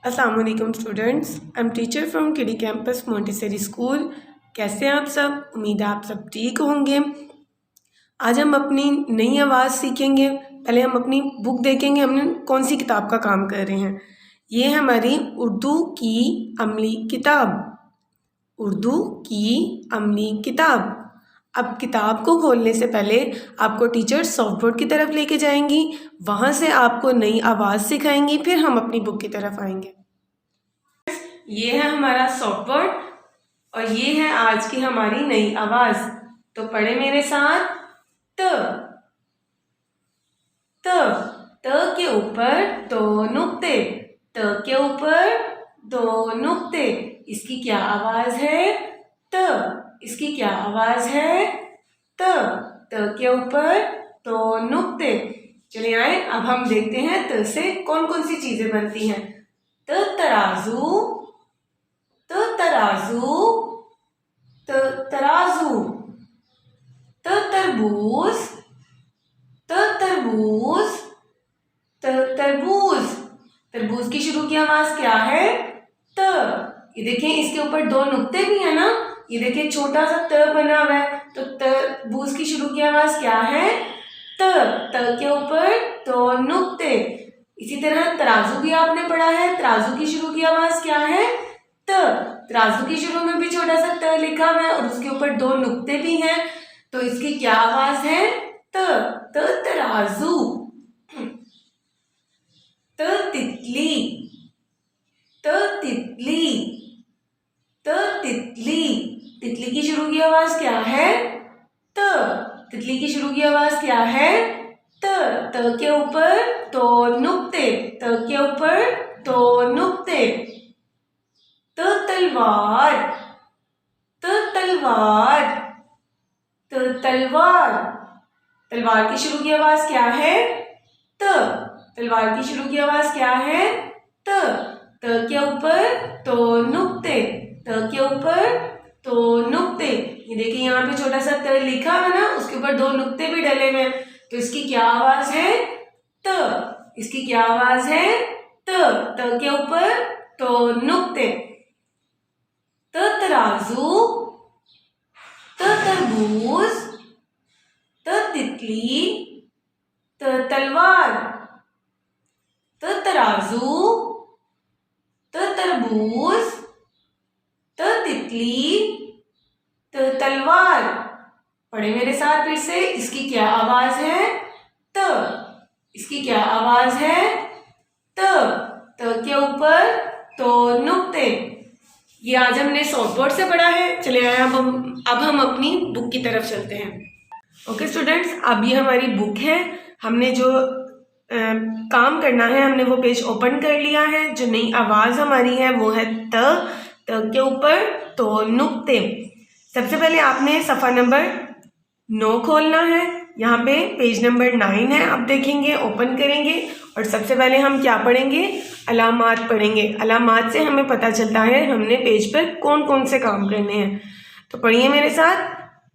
अस्सलाम वालेकुम students, I am teacher from किडी कैंपस मोंटेसरी स्कूल। कैसे हैं आप सब? उम्मीद है आप सब ठीक होंगे। आज हम अपनी नई आवाज़ सीखेंगे। पहले हम अपनी बुक देखेंगे, हमने कौन सी किताब का काम कर रहे हैं। ये है हमारी उर्दू की अमली किताब। उर्दू की अमली किताब। अब किताब को खोलने से पहले आपको टीचर सॉफ्ट बोर्ड की तरफ लेके जाएंगी, वहाँ से आपको नई आवाज़ सिखाएंगी, फिर हम अपनी बुक की तरफ आएंगे। ये है हमारा सॉफ्ट बोर्ड और ये है आज की हमारी नई आवाज़। तो पढ़े मेरे साथ। त त त के ऊपर दो नुक्ते। त के ऊपर दो नुक्ते। इसकी क्या आवाज़ है? त। इसकी क्या आवाज़ है? त। त के ऊपर दो नुक्ते। चलिए आए, अब हम देखते हैं त से कौन कौन सी चीजें बनती हैं। त तराजू, त तराजू, त तराजू। त तरबूज, त तरबूज, त तरबूज। तरबूज की शुरू की आवाज क्या है? त। ये देखें, इसके ऊपर दो नुक्ते भी है ना। ये देखिए छोटा सा त बना हुआ है, तो तरबूज की शुरू की आवाज क्या है? त। त के ऊपर दो नुक्ते। इसी तरह तराजू भी आपने पढ़ा है। तराजू की शुरू की आवाज क्या है? त। तराजू की शुरू में भी छोटा सा त लिखा हुआ है और उसके ऊपर दो नुक्ते भी हैं, तो इसकी क्या आवाज है? त। त तराजू। त तितली, त तितली, त तितली। तितली की शुरू की आवाज क्या है? त। तितली की शुरू की आवाज क्या है? त। त के ऊपर दो नुक्ते। त के ऊपर दो नुक्ते। त तलवार, त तलवार, त तलवार। तलवार की शुरू की आवाज क्या है? त। तलवार की शुरू की आवाज क्या है? त। त के ऊपर दो नुक्ते। त के ऊपर दो नुक्ते। ये देखिए यहाँ पे छोटा सा त लिखा है ना, उसके ऊपर दो नुक्ते भी डले हुए हैं, तो इसकी क्या आवाज है? त। इसकी क्या आवाज है? त। त के ऊपर दो नुक्ते। त तराजू, त तरबूज, त तितली, त तलवार। त तराजू, त तरबूज, त तितली, त तलवार। पढ़े मेरे साथ फिर से। इसकी क्या आवाज है? त। इसकी क्या आवाज है? त। त के ऊपर दो नुक्ते। ये आज हमने सॉफ्ट बोर्ड से पढ़ा है। चलिए अब हम अपनी बुक की तरफ चलते हैं। ओके स्टूडेंट्स, अब ये हमारी बुक है। हमने जो काम करना है, हमने वो पेज ओपन कर लिया है। जो नई आवाज हमारी है वो है त। त के ऊपर दो नुक्ते। सबसे पहले आपने सफ़ा नंबर 9 खोलना है। यहाँ पे पेज नंबर 9 है। अब देखेंगे, ओपन करेंगे और सबसे पहले हम क्या पढ़ेंगे? अलामात पढ़ेंगे। अलामात से हमें पता चलता है हमने पेज पर कौन कौन से काम करने हैं। तो पढ़िए मेरे साथ।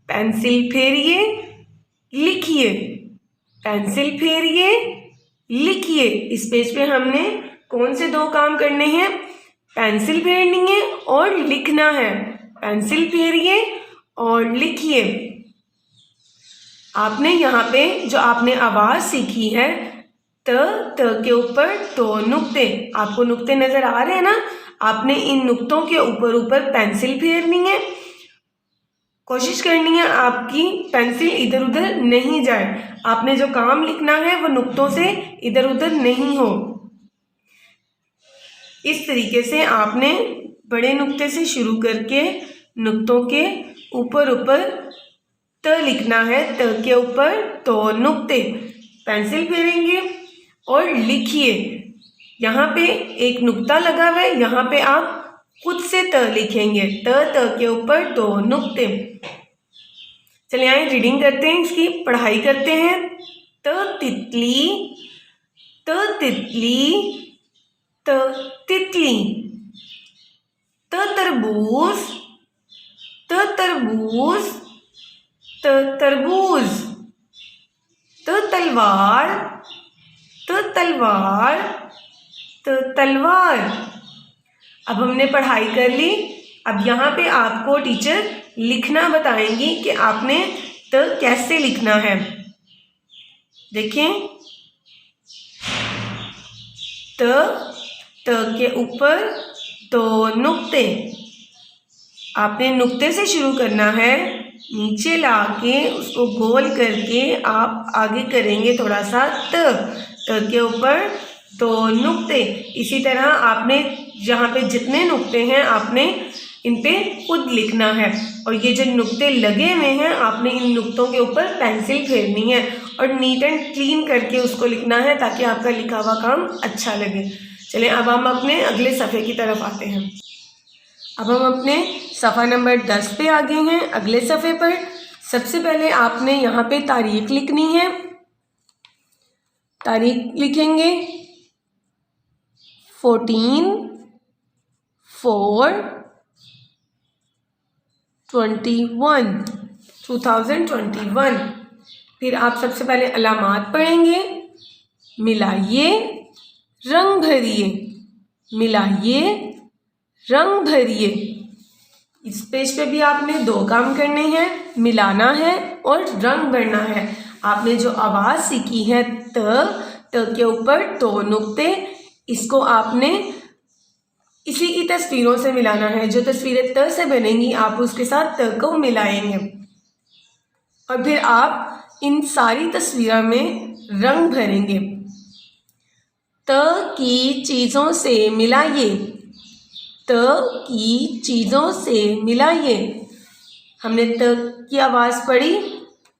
पेंसिल फेरिए, लिखिए। पेंसिल फेरिए, लिखिए। इस पेज पे हमने कौन से दो काम करने हैं? पेंसिल फेरनी है और लिखना है। पेंसिल फेरिए और लिखिए। आपने यहाँ पे जो आपने आवाज सीखी है, त के ऊपर दो नुक्ते। आपको नुक्ते नजर आ रहे हैं ना? आपने इन नुक्तों के ऊपर ऊपर पेंसिल फेरनी है। कोशिश करनी है आपकी पेंसिल इधर उधर नहीं जाए। आपने जो काम लिखना है वो नुक्तों से इधर उधर नहीं हो। इस तरीके से आपने बड़े नुक्ते से शुरू करके नुक्तों के ऊपर ऊपर त लिखना है। त के ऊपर दो नुक्ते। पेंसिल फेरेंगे और लिखिए। यहाँ पे एक नुक्ता लगा हुआ है, यहाँ पे आप खुद से त लिखेंगे। त के ऊपर दो नुक्ते। चलिए आइए रीडिंग करते हैं, इसकी पढ़ाई करते हैं। त तितली, त तितली, त तितली। त तरबूज, त तरबूज, त तरबूज। त तलवार, त तलवार, त तलवार। अब हमने पढ़ाई कर ली। अब यहाँ पे आपको टीचर लिखना बताएंगी कि आपने त कैसे लिखना है। देखें, त के ऊपर 2 नुक्ते, आपने नुक्ते से शुरू करना है, नीचे लाके उसको गोल करके आप आगे करेंगे थोड़ा सा त के ऊपर 2 नुक्ते। इसी तरह आपने जहाँ पे जितने नुक्ते हैं आपने इन पे खुद लिखना है, और ये जो नुक्ते लगे हुए हैं आपने इन नुक्तों के ऊपर पेंसिल फेरनी है और नीट एंड क्लीन करके उसको लिखना है ताकि आपका लिखा हुआ काम अच्छा लगे। चलें, अब हम अपने अगले सफ़े की तरफ आते हैं। अब हम अपने सफ़ा नंबर 10 पे आ गए हैं। अगले सफ़े पर सबसे पहले आपने यहाँ पे तारीख लिखनी है। तारीख लिखेंगे 14/4/2021। फिर आप सबसे पहले अलामात पढ़ेंगे, मिलाइए, रंग भरिए, मिलाइए, रंग भरिए। इस पेज पे भी आपने 2 काम करने हैं, मिलाना है और रंग भरना है। आपने जो आवाज़ सीखी है त के ऊपर 2 नुक्ते, इसको आपने इसी की तस्वीरों से मिलाना है। जो तस्वीरें त से बनेंगी आप उसके साथ त को मिलाएंगे और फिर आप इन सारी तस्वीरों में रंग भरेंगे। त की चीज़ों से मिलाइए, त की चीज़ों से मिलाइए। हमने त की आवाज़ पढ़ी।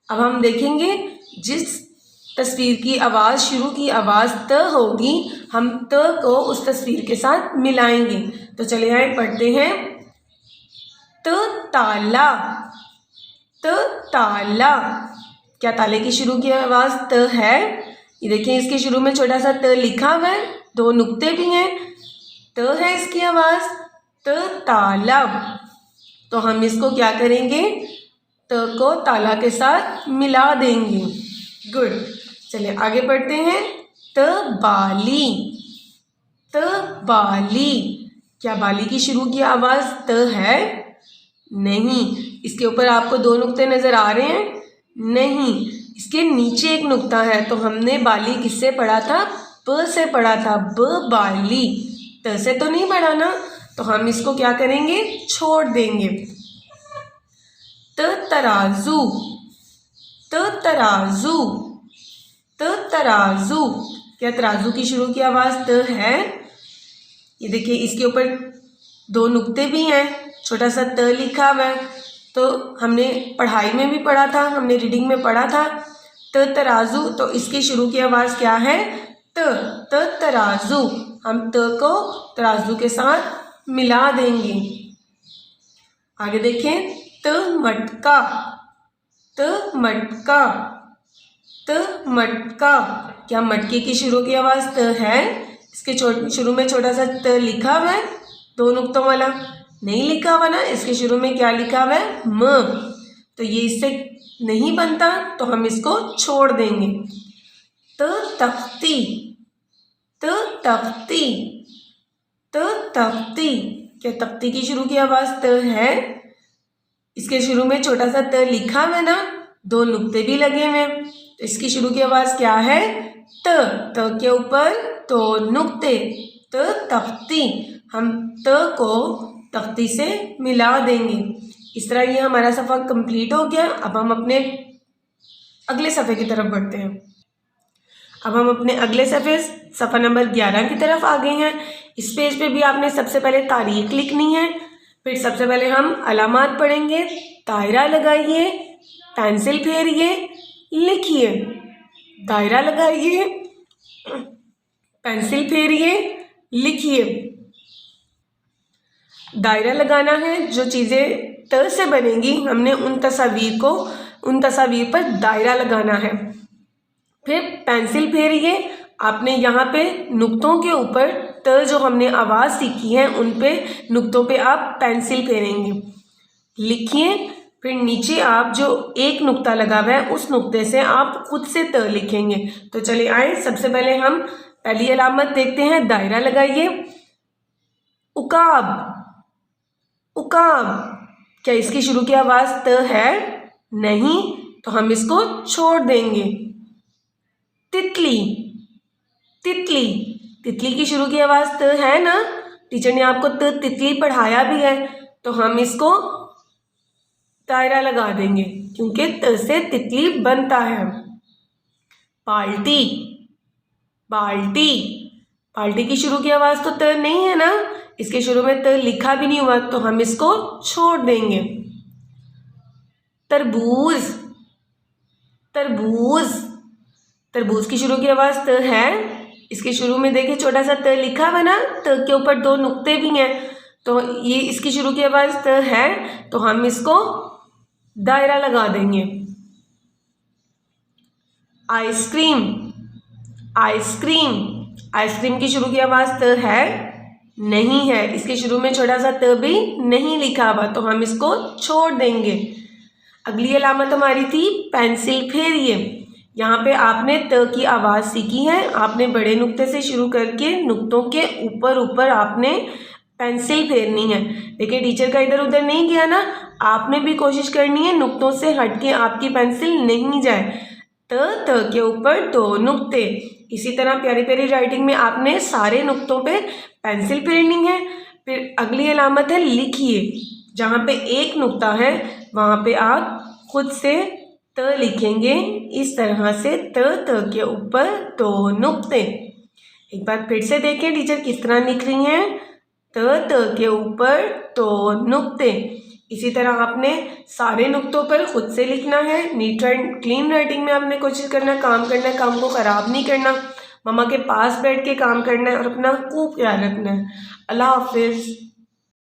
अब हम देखेंगे जिस तस्वीर की आवाज़, शुरू की आवाज़ त होगी, हम त को उस तस्वीर के साथ मिलाएंगे। तो चले आए, पढ़ते हैं। त ताला, त ताला। क्या ताले की शुरू की आवाज़ त है? ये देखिए, इसके शुरू में छोटा सा त लिखा हुआ है, 2 नुक्ते भी हैं, त है इसकी आवाज़। त ताला। तो हम इसको क्या करेंगे, त को ताला के साथ मिला देंगे। गुड। चलिए आगे बढ़ते हैं। त बाली, त बाली। क्या बाली की शुरू की आवाज़ त है? नहीं। इसके ऊपर आपको 2 नुक्ते नज़र आ रहे हैं? नहीं, इसके नीचे एक नुक्ता है। तो हमने बाली किससे पढ़ा था? ब से पढ़ा था, ब बाली। त से तो नहीं पढ़ा ना, तो हम इसको क्या करेंगे, छोड़ देंगे। त तराजू, त तराजू, त तराजू। क्या तराजू की शुरू की आवाज़ त है? ये देखिए, इसके ऊपर 2 नुक्ते भी हैं, छोटा सा त लिखा हुआ है। तो हमने पढ़ाई में भी पढ़ा था, हमने रीडिंग में पढ़ा था त तराजू। तो इसकी शुरू की आवाज़ क्या है? त तराजू। हम त को तराजू के साथ मिला देंगे। आगे देखें। त मटका, त मटका, त मटका। क्या मटके की शुरू की आवाज़ त है? इसके शुरू में छोटा सा त लिखा हुआ है, 2 नुक्तों वाला। नहीं लिखा हुआ ना, इसके शुरू में क्या लिखा हुआ है? म। तो ये इससे नहीं बनता, तो हम इसको छोड़ देंगे। त तख्ती, त तख्ती, त तख्ती। क्या तख्ती की शुरू की आवाज़ त है? इसके शुरू में छोटा सा त लिखा हुआ है ना, 2 नुक्ते भी लगे हुए हैं। तो इसकी शुरू की आवाज़ क्या है? त के ऊपर 2 नुक्ते, त तख्ती। हम त को तख्ती से मिला देंगे। इस तरह ये हमारा सफ़ा कंप्लीट हो गया। अब हम अपने अगले सफ़े की तरफ बढ़ते हैं। अब हम अपने अगले सफ़ा नंबर 11 की तरफ आ गए हैं। इस पेज पे भी आपने सबसे पहले तारीख लिखनी है। फिर सबसे पहले हम अलामात पढ़ेंगे। दायरा लगाइए, पेंसिल फेरिए, लिखिए। दायरा लगाइए, पेंसिल फेरिए, लिखिए। दायरा लगाना है, जो चीज़ें त से बनेंगी हमने उन तस्वीर पर दायरा लगाना है। फिर पेंसिल फेरिए। आपने यहाँ पे नुक्तों के ऊपर त जो हमने आवाज़ सीखी है उन पे नुक्तों पे आप पेंसिल फेरेंगे। लिखिए। फिर नीचे आप जो एक नुक्ता लगा हुआ है उस नुक्ते से आप खुद से त लिखेंगे। तो चलिए आए, सबसे पहले हम पहली अलामत देखते हैं। दायरा लगाइए, उकाब, उकाब। क्या इसकी शुरू की आवाज़ त है? नहीं, तो हम इसको छोड़ देंगे। तितली, तितली। तितली की शुरू की आवाज़ त है ना? टीचर ने आपको तितली पढ़ाया भी है, तो हम इसको दायरा लगा देंगे क्योंकि त से तितली बनता है। बाल्टी, बाल्टी। बाल्टी की शुरू की आवाज़ तो त नहीं है ना, इसके शुरू में त लिखा भी नहीं हुआ, तो हम इसको छोड़ देंगे। तरबूज, तरबूज। तरबूज की शुरू की आवाज़ त है, इसके शुरू में देखिए छोटा सा त लिखा हुआ ना, त के ऊपर 2 नुक्ते भी हैं, तो ये इसकी शुरू की आवाज़ त है, तो हम इसको दायरा लगा देंगे। Ice cream, ice cream. आइसक्रीम की शुरू की आवाज़ त है? नहीं है, इसके शुरू में छोटा सा त भी नहीं लिखा हुआ, तो हम इसको छोड़ देंगे। अगली अलामत हमारी थी पेंसिल फेरिए। यहाँ पे आपने त की आवाज़ सीखी है, आपने बड़े नुक्ते से शुरू करके नुक्तों के ऊपर ऊपर आपने पेंसिल फेरनी है। देखिए टीचर का इधर उधर नहीं गया ना, आपने भी कोशिश करनी है नुक्तों से हटके आपकी पेंसिल नहीं जाए। त के ऊपर 2 नुक्ते। इसी तरह प्यारी प्यारी राइटिंग में आपने सारे नुक्तों पे पेंसिल फेरनी है। फिर अगली अलामत है लिखिए। जहाँ पे एक नुक्ता है वहाँ पे आप खुद से त लिखेंगे, इस तरह से त के ऊपर 2 नुक्ते। एक बार फिर से देखें टीचर किस तरह लिख रही हैं, त के ऊपर 2 नुक्ते। इसी तरह आपने सारे नुक्तों पर खुद से लिखना है। नीट एंड क्लीन राइटिंग में आपने कोशिश करना, काम करना, काम को ख़राब नहीं करना, मम्मा के पास बैठ के काम करना है और अपना खूब ख्याल रखना है। अल्लाह हाफिज़।